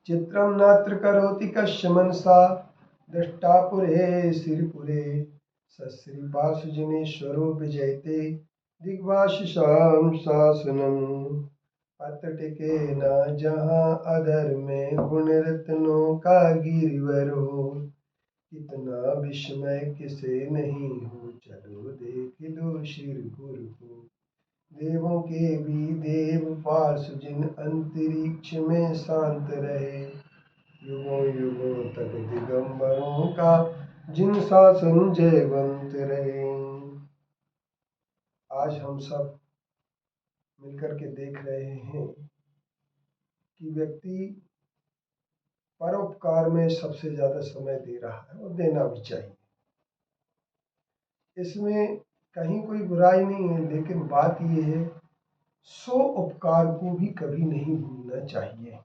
चित्रं नात्र करोति कस्य मनसा दृष्टापुरे श्रीपुरे सश्रीपाशुजिनेश्वरो विजयते दिग्वासिषां शासनम्। पत्र टिके न जहाँ अधर में गुण रत्नों का गिरिवर हो। इतना विस्मय किसे नहीं हो, चलो देख लो शिरपुर को। देवों के भी देव पार्षद जिन अंतरिक्ष में शांत रहे। युगों युगों तक दिगंबरों का जिन शासन जयवंत रहे। आज हम सब मिलकर के देख रहे हैं कि व्यक्ति परोपकार में सबसे ज्यादा समय दे रहा है और देना भी चाहिए। इसमें कहीं कोई बुराई नहीं है, लेकिन बात यह है सो उपकार को भी कभी नहीं भूलना चाहिए।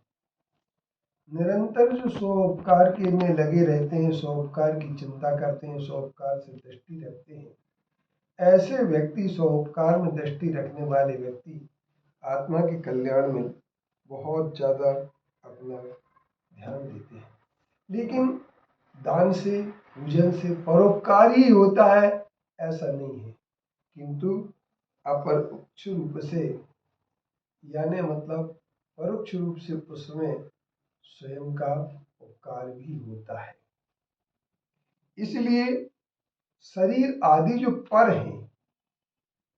निरंतर जो सो उपकार के में लगे रहते हैं, सो उपकार की चिंता करते हैं, सो उपकार से दृष्टि रखते हैं, ऐसे व्यक्ति, सो उपकार में दृष्टि रखने वाले व्यक्ति आत्मा के कल्याण में बहुत ज्यादा अपना ध्यान देते हैं। लेकिन दान से, पूजन से परोपकार ही होता है ऐसा नहीं है, किंतु अपरोक्ष रूप से, यानी मतलब परोक्ष रूप से उसमें स्वयं का उपकार भी होता है। इसलिए शरीर आदि जो पर हैं,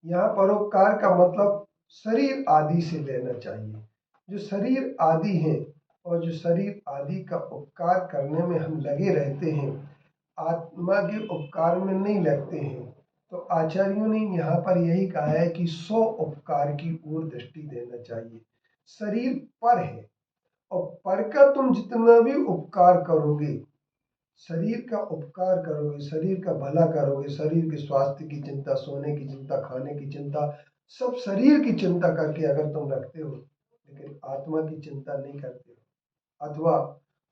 यहाँ परोपकार का मतलब शरीर आदि से लेना चाहिए। जो शरीर आदि हैं और जो शरीर आदि का उपकार करने में हम लगे रहते हैं, आत्मा के उपकार में नहीं लगते हैं, तो आचार्यों ने यहाँ पर यही कहा है कि सो उपकार की ओर दृष्टि देना चाहिए। शरीर पर है और पर का तुम जितना भी उपकार करोगे, शरीर का उपकार करोगे, शरीर का भला करोगे, शरीर के स्वास्थ्य की चिंता, सोने की चिंता, खाने की चिंता, सब शरीर की चिंता करके अगर तुम रखते हो, लेकिन आत्मा की चिंता नहीं करते हो, अथवा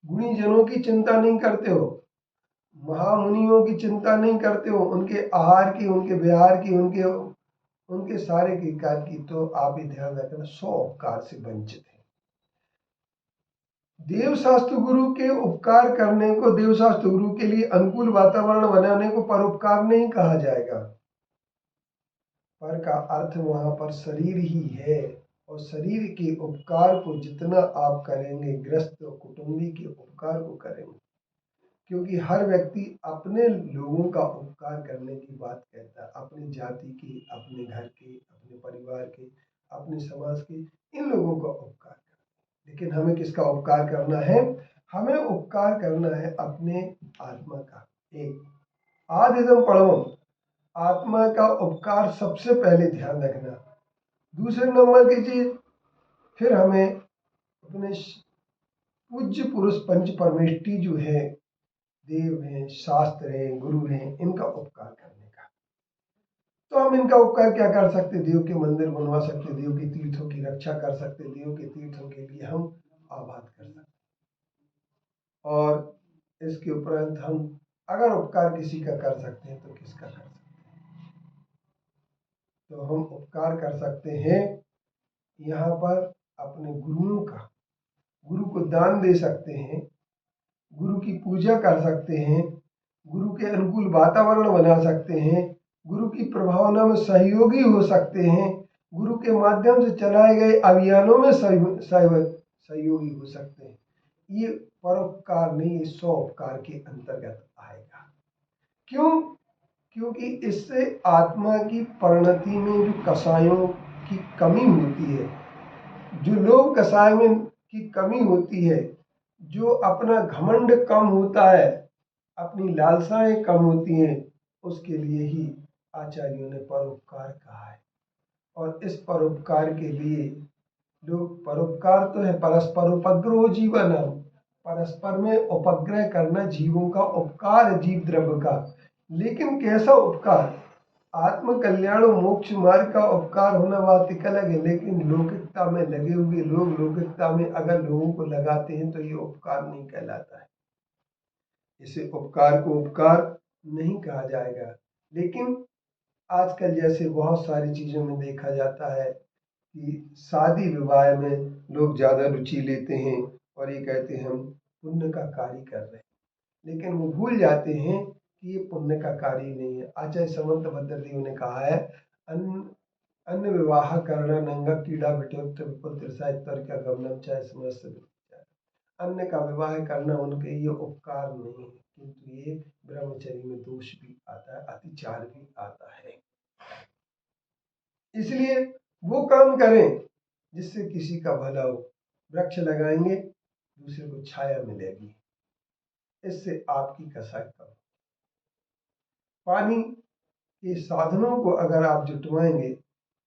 गुणीजनों की चिंता नहीं करते हो, महामुनियों की चिंता नहीं करते हो, उनके आहार की, उनके विहार की, उनके सारे की कार्य की, तो आप ही ध्यान रखना सो उपकार से वंचित है। देवशास्त्र गुरु के उपकार करने को, देवशास्त्र गुरु के लिए अनुकूल वातावरण बनाने को परोपकार नहीं कहा जाएगा। पर का अर्थ वहां पर शरीर ही है, और शरीर के उपकार को जितना आप करेंगे, गृहस्थ कुटुंबी के उपकार को करेंगे, क्योंकि हर व्यक्ति अपने लोगों का उपकार करने की बात कहता है, अपनी जाति की, अपने घर के, अपने परिवार के, अपने समाज के, इन लोगों का उपकार। लेकिन हमें किसका उपकार करना है? हमें उपकार करना है अपने आत्मा का। एक आदिदम पढ़ो, आत्मा का उपकार सबसे पहले ध्यान रखना। दूसरे नंबर की चीज, फिर हमें अपने पूज्य पुरुष पंच परमेष्टि जो है, देव हैं, शास्त्र हैं, गुरु हैं, इनका उपकार करने का। तो हम इनका उपकार क्या कर सकते? देव के मंदिर बनवा सकते, देव के तीर्थों की रक्षा कर सकते, देव के तीर्थों के लिए हम आबाद कर सकते, और इसके उपरांत हम अगर उपकार किसी का कर सकते हैं तो किसका कर सकते हैं? तो हम उपकार कर सकते हैं यहाँ पर अपने गुरुओं का। गुरु को दान दे सकते हैं, गुरु की पूजा कर सकते हैं, गुरु के अनुकूल वातावरण बना सकते हैं, गुरु की प्रभावना में सहयोगी हो सकते हैं, गुरु के माध्यम से चलाए गए अभियानों में सहयोगी हो सकते हैं। ये परोपकार नहीं, ये स्वोपकार के अंतर्गत आएगा। क्यों? क्योंकि इससे आत्मा की परिणति में जो कषायों की कमी होती है, जो लोग कषाय में की कमी होती है, जो अपना घमंड कम होता है, अपनी लालसाएं कम होती हैं, उसके लिए ही आचार्यों ने परोपकार कहा है। और इस परोपकार के लिए लोग, परोपकार तो है परस्पर उपग्रह जीवनम, परस्पर में उपग्रह करना जीवों का उपकार है, जीव द्रव्य का। लेकिन कैसा उपकार? आत्म कल्याण और मोक्ष मार्ग का उपकार होना बात एक अलग है, लेकिन लौकिकता में लगे हुए लोग, लौकिकता में अगर लोगों को लगाते हैं तो ये उपकार नहीं कहलाता है। इसे उपकार को उपकार नहीं कहा जाएगा। लेकिन आजकल जैसे बहुत सारी चीजों में देखा जाता है कि शादी विवाह में लोग ज्यादा रुचि लेते हैं, और ये कहते हैं हम पुण्य का कार्य कर रहे हैं, लेकिन वो भूल जाते हैं कि ये पुण्य का कार्य नहीं है। आचार्य समंत भद्रदेव ने कहा है, अन्य विवाह करना नंगा कीड़ा बिटोक्त विपुल त्रिसाइत्वर का गमनम चाहे समस्त। अन्य का विवाह करना उनके ये उपकार नहीं है, किंतु ये ब्रह्मचर्य में दोष भी आता है, अतिचार भी आता है। इसलिए वो काम करें जिससे किसी का भला हो। वृक्ष लगाएंगे, दूसरे को छाया मिलेगी, इससे आपकी कसाई कम। पानी के साधनों को अगर आप जुटवाएंगे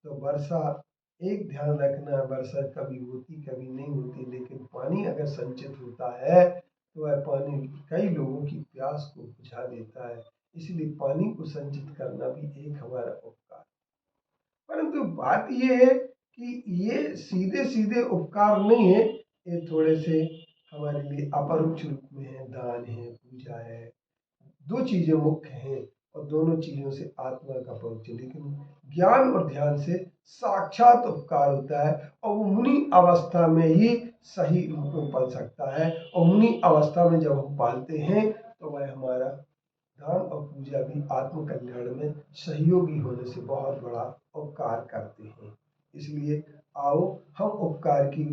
तो वर्षा, एक ध्यान रखना, वर्षा कभी होती कभी नहीं होती, लेकिन पानी अगर संचित होता है तो वह पानी कई लोगों की प्यास को बुझा देता है। इसलिए पानी को संचित करना भी एक हमारा उपकार। परंतु बात यह है कि ये सीधे सीधे उपकार नहीं है, ये थोड़े से हमारे लिए अपरोक्ष रूप में है। दान है, पूजा है, दो चीजें मुख्य हैं और दोनों चीजों से आत्मा का परोक्ष, लेकिन ज्ञान और ध्यान से साक्षात उपकार होता है और वो मुनि अवस्था में ही सही रूप में पल सकता है। और मुनि अवस्था में जब हम पालते हैं तो वह हमारा दान और पूजा भी आत्म कल्याण में सहयोगी होने से बहुत बड़ा उपकार करते हैं। इसलिए आओ हम उपकार की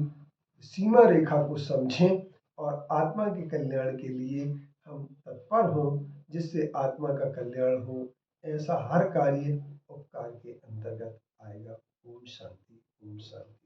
सीमा रेखा को समझें और आत्मा के कल्याण के लिए हम तत्पर हों, जिससे आत्मा का कल्याण हो। ऐसा हर कार्य उपकार के अंतर्गत आएगा। ओम शांति, ओम शांति।